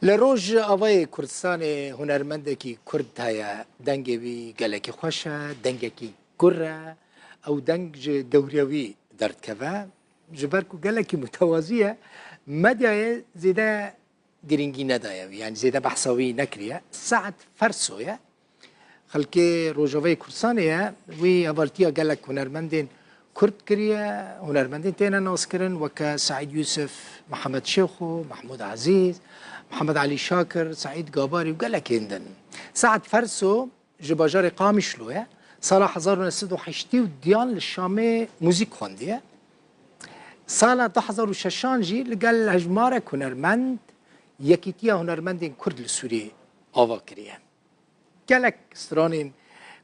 لروج آوای کردستان هنرمندکی کرد هیا دنگی بی گلکی خوشه دنگی گره او دنگ دوریوی درد که جبر کو گلکی متوازیه مدیای زیده گرینگی ندایه یعنی زیده بحثاوی نکریه ساعت فرسویه خلکی روجاوی کردستانیه وی اولتیا گلک هنرمندین کرد کریه هنرمندین تینا ناس کرن وکا سعید یوسف محمد شیخو محمود عزیز محمد علي شاكر سعيد قاباري وقال لك هندن ساعة فرسو جباجار قامش لويا صلاح حزار ونسد وحشتي وديان للشامي موزيك خوندية سالة تحضر وششانجي لقال هجمارة هنرمند يكيتيا هنرمندين كرد لسوري آوا كريه قال لك استرانين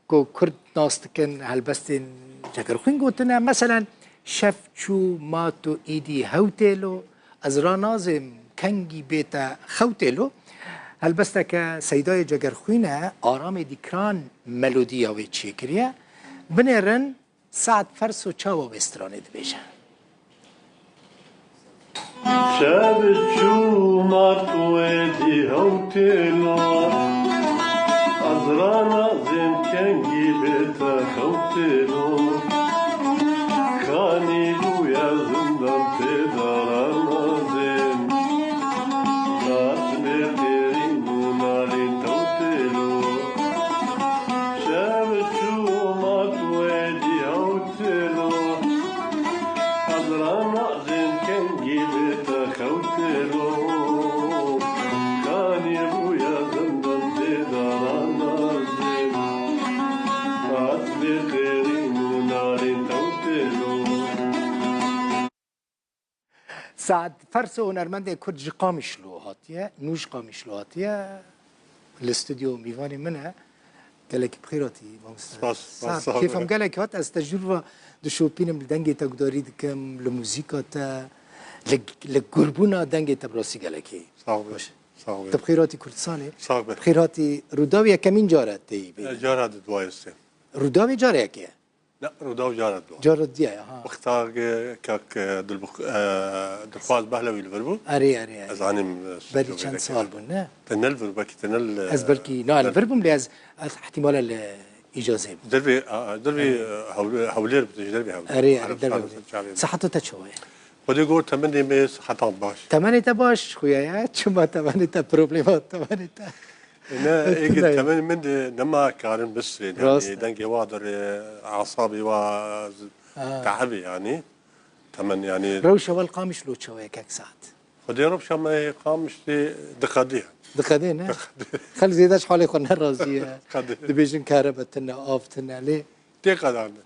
كو كرد ناستكن هلبستين جاكرخين قوتنا مثلا شفچو ماتو ايدي هوتيلو ازرا نازم کنگی بیتا خوتلو هلبسته که سیدای جگرخوینه آرام دیکران ملودیا و چیکریه بنرن ساعت فرس و چاو بسترانه دبیجه شب چو ماتو دی هوتلو از رانا زم کنگی بیتا خوتلو خانی بویا زندان تداران ساعت فرس هنرمند کرد جی قامش لو هاتیه نوش قامش لو هاتیه الاستوديو ميفاني منها قال لك بخيراتي كيف هم قال لك هات از تجربه دو شوبينم دنگي تقداري دكم لموزيكا تا لقربونا دنگي تبراسي قال لك صعب تبخيراتي كردستاني صعب بخيراتي روداويا كمين جارت تي جارت دوايستين روداوي جاري كي لا روداو جارت جارت دي ها وقتها كاك دلخواز بهلوي الفربو اري از عنيم بدي كان سال بنا تنل فربكي تنل از بركي لا الفربو ملي احتمال الاجازه دربي هولير دربي اري دربي صحته تشوي ودي قول تمني ميس حتى باش تمني باش خويا شو تمني بروبليمات تمني انا اجي تمني من نما كارن بس يعني دنجي وادر اعصابي و تعبي يعني تمن يعني روشه والقامش لو تشوي كاك ساعات ودي روشه ما قامش دقديه دقدين خلي زيداش حالي خلنا الرازيه دبيجن كهربتنا اوفتنا ليه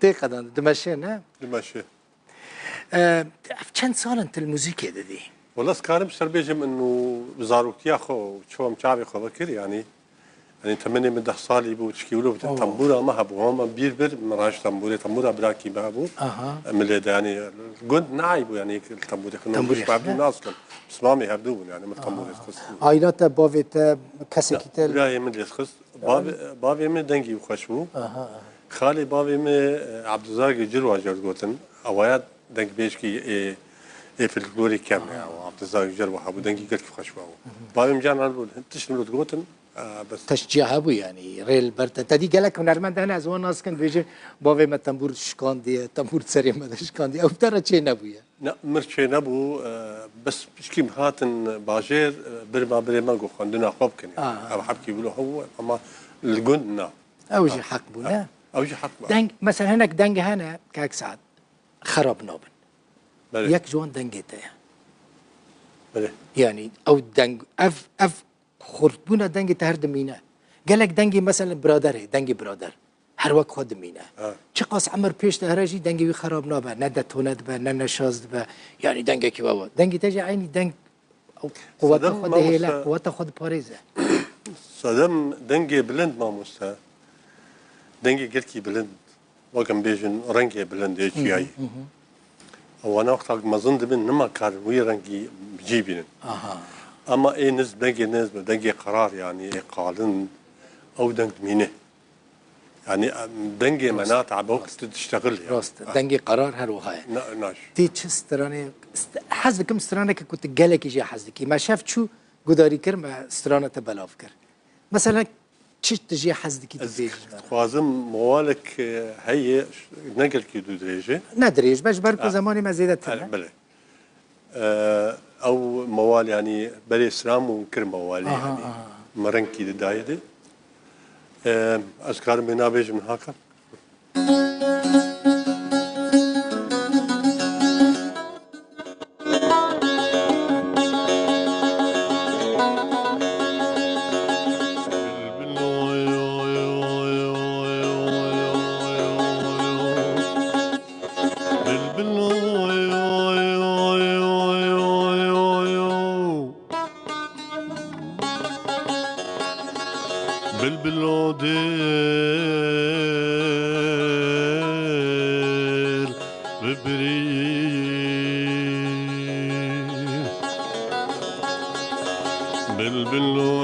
تقدان دمشينا دمشي كم سال انت الموسيقى دي والله سكارم سربيجم انه زاروكتيا خو شو مشابي خو بكر يعني تمني من ده صالي بو تشكيلو تنبورا ما هبو هم بير مراش تنبورا براكي بابو من يعني قد نعيبو يعني التنبوري كانوا مش بعبدون اصلا بس مامي هبدون يعني من التنبوري يسخص عائلات بافيت كاسكيتل لا من يسخص بابي من دنجي وخشبو خالي بابي من عبد الزاق جروا جرغوتن اويات دنج بيشكي في الجوري كامل او عبد الزاق جروا ابو دنجي قلت خشبو بابي مجانا تشنو تقوتن بس تشجيع ابو يعني ريل برتا تدي قالك هنرمند انا از ناس كان بيجي بابي ما تنبور شكاندي تنبور سري ما شكاندي او ترى شي نبويا لا مرشي نبو بس بشكي مهاتن باجير برما جو خندنا خوبكن او حبكي يقولوا هو اما الجندنا او شي حق بنا او شي حق دنج مثلا هناك دنج هنا كاك سعد خرب نوبن ياك جوان دنجته يعني او دنج اف خربونا دنگی تهر دمینه گلک دنگی مثلا برادره دنگی برادر هر وقت خود دمینه چه قاس عمر پیش تهرجی دنگی وی خراب نابه نه دتوند به نه نشاز به یعنی دنگی کی بابا دنگی تجی عینی دنگ قوت خود هیله قوت خود پاریزه صدم دنگی بلند ما مستا دنگی گرکی بلند وكم بيجن رنگي بلند اي او انا وقت ما ظن من نما كان وي رنگي بجيبين اما اي نسبه دنجي قرار يعني قالن او دنج مينه يعني دنجي مناطع بوقت تشتغل يعني راست دنجي قرار هروهاي ناش تي تشستراني حزكم استرانك كنت قالك يجي حزك ما شافت شو گوداری کرد ما استرانه تبلاف کرد مثلا چی تجی حزدی کی از دیج خوازم موالك هي نقل كي دو دريجة ندریش باش برکو زمانی ما زیاده تنه بله او موال يعني بلي اسلام وكر موالي يعني مرنكي دايدة اذكار منابج من هاكا بالبلوديل ببريل بالبلو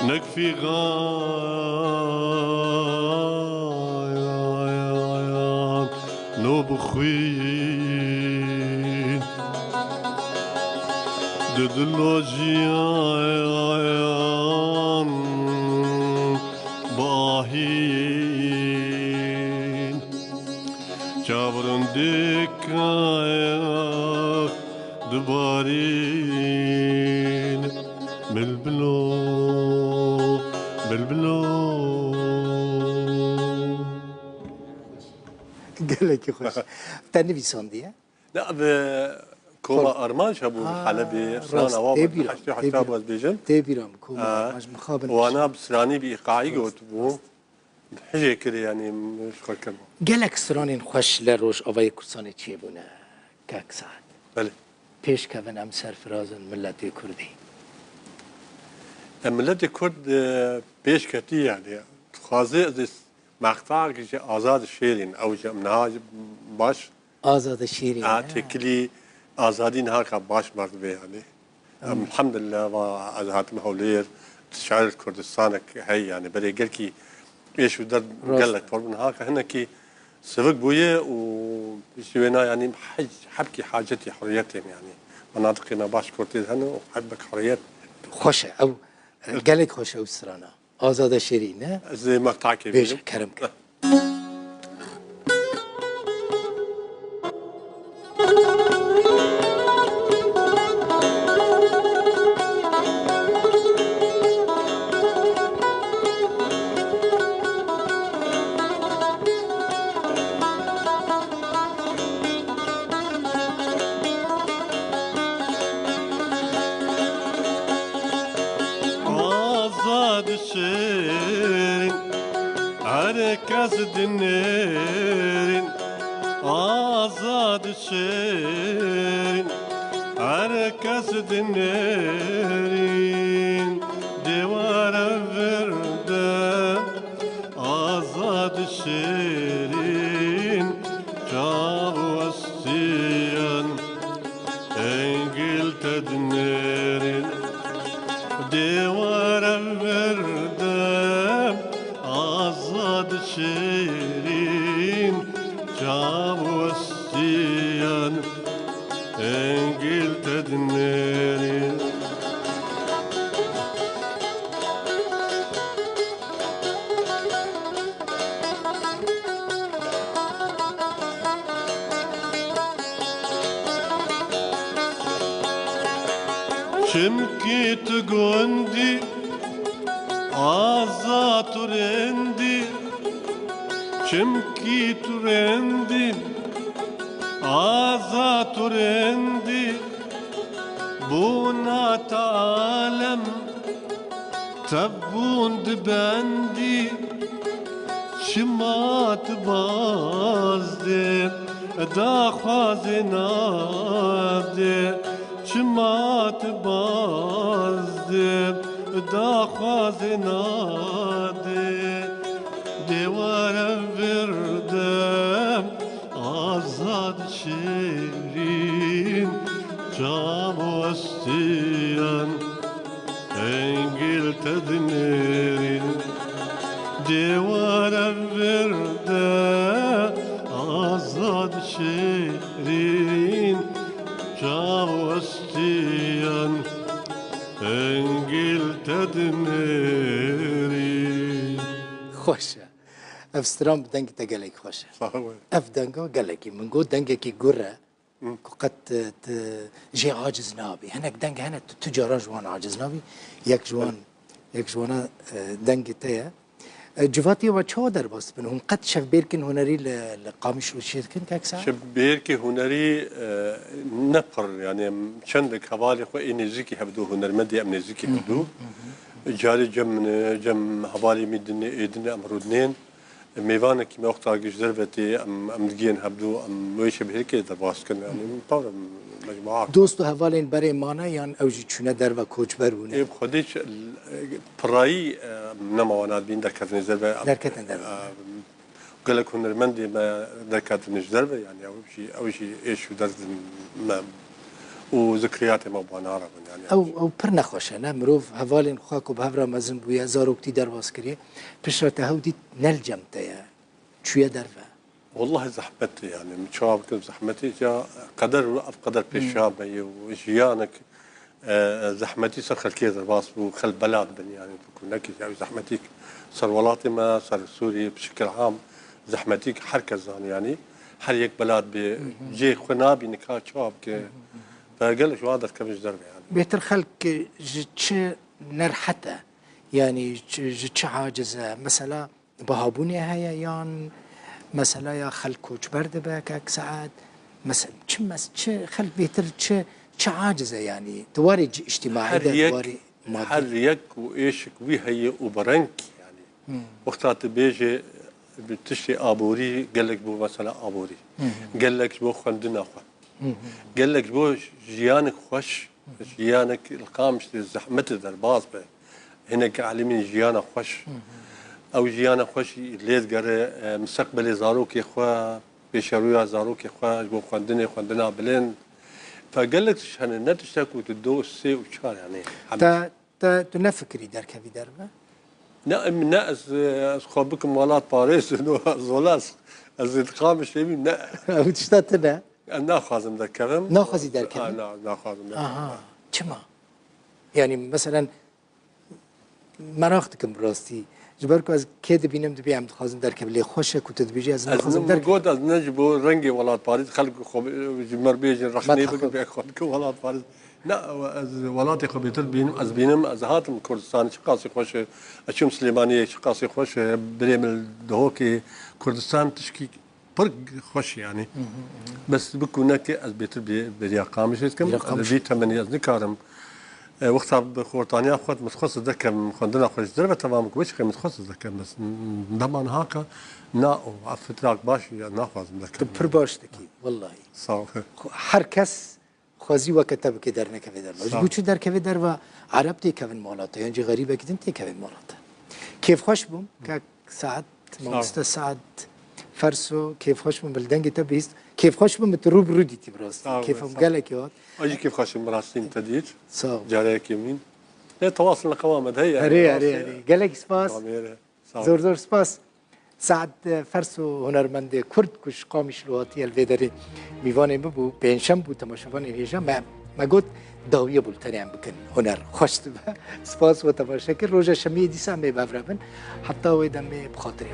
نكفي غايان نوب خوين ددلوجيان باهين جابرن دكايا دبارين بالبلو قال لك خوش تنی بیساندیه لا كوما ارماج ابو الحلبي سنان اواب حتى ابو بيجن تبيرم كوما مش مخابن وانا بسراني بايقاعي قلت بو حاجه كده يعني مش كلمه قال لك استرانین خوش لروش اوای کورسانی چی بونه کاک سعد بله پیش کردن ام سرفرازن ملت کردی ملت كرد بيش كتير يعني خازق مقطع آزاد شيرين أو منهاج باش آزاد شیرین تكلي آزادين هاك باش مرتبة يعني الحمد لله وعزهات مهولير شعر كردستان هي يعني بري قلكي ايش ودر قال لك من هاك هنكي سبق بويه وشوينا يعني حبكي حاجتي حريتهم يعني مناطقنا باش كرتيز هنا وحبك حريات خوشه او قال لك خوشه او استرانا آزاد شیرین نه زي مقطع بیش كبير کرم کرد آزاد شيرين عركز دنيرين آزاد شيرين عركز دنيرين ديوار فردة آزاد شيرين جاب وستيان انجل تدنيرين ديوار الوردة آزاد شيرين جاب وستيان انجل تدنيرين شمكي تقوندي آزاد ترندي شمكي ترندي آزاد ترندي بونا تعالم تبون دبندي شمات بازدي دا خوازنادي شمات بازدي دا خوازنادي دیوار وردم آزاد شیرین جام وستیان انگل تدمیرین دیوارم ورده آزاد شیرین جاوستیان انگل تدنری خوشه اف سترام دنگ تا گلک خوشه صح اف دنگا گلکی من گو دنگکی گره قد جي عاجز نابي هناك دنگ هنا تجارة جوان عاجز نابي يك جوانا دنگ تيا جواتي وچو در باس بن هم قد شف بيركن هنري لقامش وشيركن كاكسا شبير كي هنري نفر يعني شندك حوالي خو انرجيكي هبدو هنرمندي امنيزيكي هبدو جاري جم حوالي ميدن ايدن امرودنين ميوانك ما وقتها جزرفتي ام دگين هبدو ام ويش بهيك در باس كن يعني طبعا مجموعات دوستو هوالين بري مانا يعني اوجي چونه در و کوچ برونه ايه خديش براي نما وانا بين دركات نزربه دركتن در قال لك هنرمندي ما دركات نزربه يعني او شيء ايش درد ما وذكرياتي ما بوانا عرب يعني او پر نخوشه نه مروف هوالين خاكو بهورا مزن بويا زاروكتي در باس كري پشرت هودي نلجم تيا چويا در والله زحمتي يعني متشاب كل زحمتي جا قدر قدر بيشابي وجيانك زحمتي صار خل كيدر باص وخل بلاد بني يعني بكون هيك يعني زحمتيك صار ولاتي ما صار سوريا بشكل عام زحمتيك حركة زان يعني حريك بلاد بجي خنابي نكات شاب ك فقال شو هذا كم جدر يعني بيتر خلق جتش نرحته يعني جتش عاجزة مثلا بهابوني هيا يان مثلا يا خل كوچ برده بك ساعات مثلا تش خل بيتر تش عاجزة يعني تواري اجتماعي تواري مادي حريك وايشك وهي وبرنك يعني وقتها تبيجي بتشتي ابوري قال لك بو مثلا ابوري قال لك بو خندنا خو قال لك بو جيانك خوش جيانك القامش زحمت درباز به هناك علمين جيانا خوش او جيانا خوش ليت قرا مستقبل زاروك اخوا بشرويا زاروك اخوا بو خندنا بلين فقال لك شحن نتشتكو تدو سي وشار يعني تا تنفكري درك في دربه نعم ناس خبكم ولات باريس انه زولاس از القامش يمين نا او تشتاتنا ناخذ ذكرم ناخذ درك ناخذ كما يعني مثلا مناختكم براستي جبركو از كده بينم دبي عم تخازم درك اللي خوشك وتدبيجي از خازم درك قد از نجبو رنجي ولات باريس خلق خو جمر بيجي رخني بك خلق ولات باريس لا از ولاتي خو بيتر بينم از بينم از هاتم كردستان شقاسي خوش اشم سليمانيه شقاسي خوش بريم دهوكي كردستان تشكي برق خوش يعني بس بكونك از بيتر بريا قامش كم الذي تمني از نكارم وقتها بخورتانيا خود متخصص ذكر خندنا خوش دربه تمام كويس خي متخصص ذكر بس ضمان هاكا نا فتراك باش ناخذ ذكر پر باش دكي والله صح هر کس خوازی و کتاب که در نکوی در باش بو چو در کوی در و عرب تی کوین مالاته یعنی غریبه کدین تی کوین مالاته کیف خوش بوم که ساعت ماست ساعت فرسو کیف خوش بوم بلدنگ تا بیست كيف خوش بمتروب رودي تبراس كيف قالك يا اجي كيف خوش مراسين تديج صح جاريك يمين لا تواصل القوام هي هري قالك سباس زور سباس سعد فرسو هنرمند كرد كش قامش لواتي الفيدري ميواني ببو بينشم بو تماشافان هيجا ما قلت داويه بولتاني عم بكن هنر خوش تبا سباس وتماشا كر روجا شمي دي سامي بافرابن حتى ويدمي بخاطري